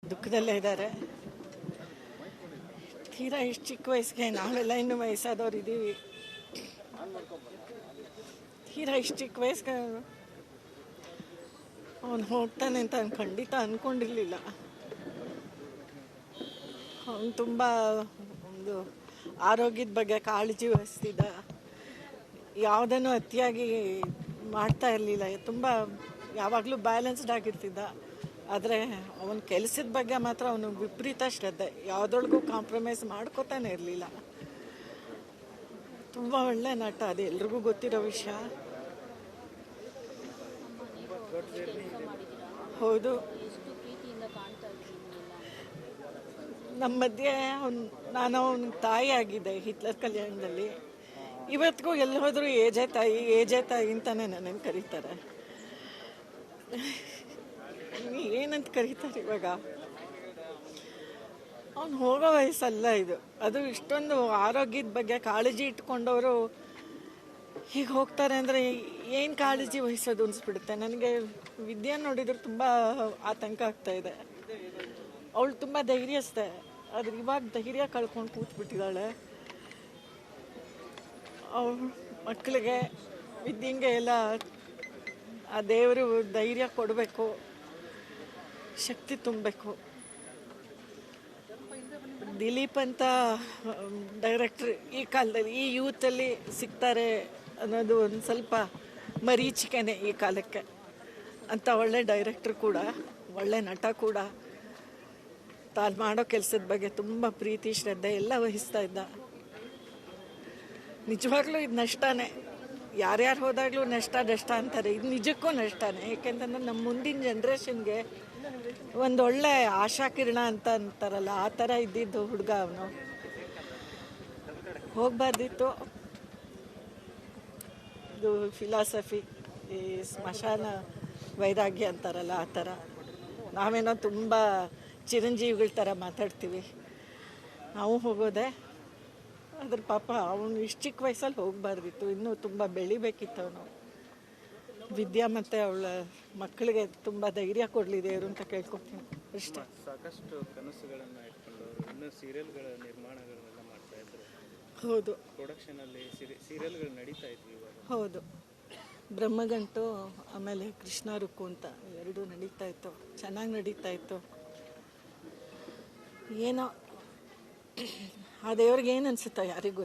ದುಃಖದಲ್ಲೇ ಇದ್ದಾರೆ. ತೀರಾ ಇಷ್ಟು ಚಿಕ್ಕ ವಯಸ್ಸಿಗೆ ನಾವೆಲ್ಲ ಇನ್ನೂ ವಯಸ್ಸಾದವ್ರು ಇದ್ದೀವಿ. ತೀರಾ ಇಷ್ಟು ಚಿಕ್ಕ ವಯಸ್ಸಿಗೆ ಅವನು ಹೋಗ್ತಾನೆ ಅಂತ ಖಂಡಿತ ಅಂದ್ಕೊಂಡಿರಲಿಲ್ಲ. ಅವನು ತುಂಬ ಒಂದು ಆರೋಗ್ಯದ ಬಗ್ಗೆ ಕಾಳಜಿ ವಹಿಸ್ತಿದ್ದ. ಯಾವುದನ್ನು ಅತಿಯಾಗಿ ಮಾಡ್ತಾ ಇರಲಿಲ್ಲ. ತುಂಬ ಯಾವಾಗಲೂ ಬ್ಯಾಲೆನ್ಸ್ಡ್ ಆಗಿರ್ತಿದ್ದ. ಆದರೆ ಅವನ ಕೆಲಸದ ಬಗ್ಗೆ ಮಾತ್ರ ಅವನು ವಿಪರೀತ ಶ್ರದ್ಧೆ. ಯಾವುದ್ರೊಳಗೂ ಕಾಂಪ್ರಮೈಸ್ ಮಾಡ್ಕೋತಾನೆ ಇರಲಿಲ್ಲ. ತುಂಬ ಒಳ್ಳೆ ನಟ, ಅದು ಎಲ್ರಿಗೂ ಗೊತ್ತಿರೋ ವಿಷಯ. ಹೌದು, ನಮ್ಮ ಮಧ್ಯೆ ನಾನು ಅವನ ತಾಯಿ ಆಗಿದ್ದೆ ಹಿಟ್ಲರ್ ಕಲ್ಯಾಣದಲ್ಲಿ. ಇವತ್ತಿಗೂ ಎಲ್ಲಿ ಹೋದರೂ ಏಜೆ ತಾಯಿ ಅಂತಾನೆ ನನ್ನನ್ನು ಕರೀತಾರೆ. ಏನಂತ ಕರೀತಾರೆ ಇವಾಗ? ಅವ್ನು ಹೋಗೋ ವಯಸ್ಸಲ್ಲ ಇದು. ಅದು ಇಷ್ಟೊಂದು ಆರೋಗ್ಯದ ಬಗ್ಗೆ ಕಾಳಜಿ ಇಟ್ಕೊಂಡವರು ಹೀಗೆ ಹೋಗ್ತಾರೆ ಅಂದರೆ ಏನು ಕಾಳಜಿ ವಹಿಸೋದು ಅನಿಸ್ಬಿಡುತ್ತೆ ನನಗೆ. ವಿದ್ಯೆ ನೋಡಿದ್ರೆ ತುಂಬ ಆತಂಕ ಆಗ್ತಾ ಇದೆ. ಅವಳು ತುಂಬ ಧೈರ್ಯಸ್ಥೆ, ಆದ್ರೆ ಇವಾಗ ಧೈರ್ಯ ಕಳ್ಕೊಂಡು ಕೂತ್ಬಿಟ್ಟಿದ್ದಾಳೆ. ಅವಳ ಮಕ್ಕಳಿಗೆ ವಿದ್ಯೆಗೆ ಎಲ್ಲ ಆ ದೇವರು ಧೈರ್ಯ ಕೊಡಬೇಕು, ಶಕ್ತಿ ತುಂಬಬೇಕು. ದಿಲೀಪ್ ಅಂತ ಡೈರೆಕ್ಟ್ರ್ ಈ ಕಾಲದಲ್ಲಿ ಈ ಯೂತಲ್ಲಿ ಸಿಗ್ತಾರೆ ಅನ್ನೋದು ಒಂದು ಸ್ವಲ್ಪ ಮರೀಚಿಕೆನೆ ಈ ಕಾಲಕ್ಕೆ. ಅಂತ ಒಳ್ಳೆ ಡೈರೆಕ್ಟ್ರ್ ಕೂಡ, ಒಳ್ಳೆ ನಟ ಕೂಡ, ತಾನು ಮಾಡೋ ಕೆಲಸದ ಬಗ್ಗೆ ತುಂಬ ಪ್ರೀತಿ ಶ್ರದ್ಧೆ ಎಲ್ಲ ವಹಿಸ್ತಾ ಇದ್ದ. ನಿಜವಾಗ್ಲೂ ಇದು ನಷ್ಟನೇ. ಯಾರ್ಯಾರು ಹೋದಾಗಲೂ ನಷ್ಟ ಅಂತಾರೆ. ಇದು ನಿಜಕ್ಕೂ ನಷ್ಟನೇ. ಏಕೆಂತಂದ್ರೆ ನಮ್ಮ ಮುಂದಿನ ಜನ್ರೇಷನ್ಗೆ ಒಂದು ಒಳ್ಳೆ ಆಶಾಕಿರಣ ಅಂತ ಅಂತಾರಲ್ಲ, ಆ ಥರ ಇದ್ದಿದ್ದು ಹುಡುಗ ಅವನು. ಹೋಗಬಾರ್ದಿತ್ತು. ಇದು ಫಿಲಾಸಫಿ, ಈ ಸ್ಮಶಾನ ವೈರಾಗ್ಯ ಅಂತಾರಲ್ಲ, ಆ ಥರ. ನಾವೇನೋ ತುಂಬ ಚಿರಂಜೀವಿಗಳ ಥರ ಮಾತಾಡ್ತೀವಿ. ನಾವು ಹೋಗೋದೆ. ಅದ್ರ ಪಾಪ ಅವನು ಇಷ್ಟು ಚಿಕ್ಕ ವಯಸ್ಸಲ್ಲಿ ಹೋಗಬಾರ್ದಿತ್ತು. ಇನ್ನೂ ತುಂಬ ಬೆಳಿಬೇಕಿತ್ತು ಅವನು. ವಿದ್ಯಾ ಮತ್ತು ಅವಳ ಮಕ್ಕಳಿಗೆ ತುಂಬ ಧೈರ್ಯ ಕೊಡಲಿ ದೇವರು ಅಂತ ಕೇಳ್ಕೊತೀನಿ ಅಷ್ಟೇ. ಸಾಕಷ್ಟು ಕನಸುಗಳನ್ನು ಇಟ್ಕೊಂಡು ಇನ್ನೂ ಸೀರಿಯಲ್ಗಳ ನಿರ್ಮಾಣಗಳನ್ನೆಲ್ಲ ಮಾಡ್ತಾ ಇದ್ರು. ಹೌದು, ಪ್ರೊಡಕ್ಷನಲ್ಲಿ ಸೀರಿಯಲ್ಗಳು ನಡೀತಾ ಇದ್ವಿ ಇವಾಗ. ಹೌದು, ಬ್ರಹ್ಮಗಂಟು ಆಮೇಲೆ ಕೃಷ್ಣ ರುಕ್ಕು ಅಂತ ಎರಡೂ ನಡೀತಾ ಇತ್ತು. ಚೆನ್ನಾಗಿ ನಡೀತಾ ಇತ್ತು. ಏನೋ ಆ ದೇವ್ರಿಗೆ ಏನು ಅನಿಸುತ್ತೋ ಯಾರಿಗೂ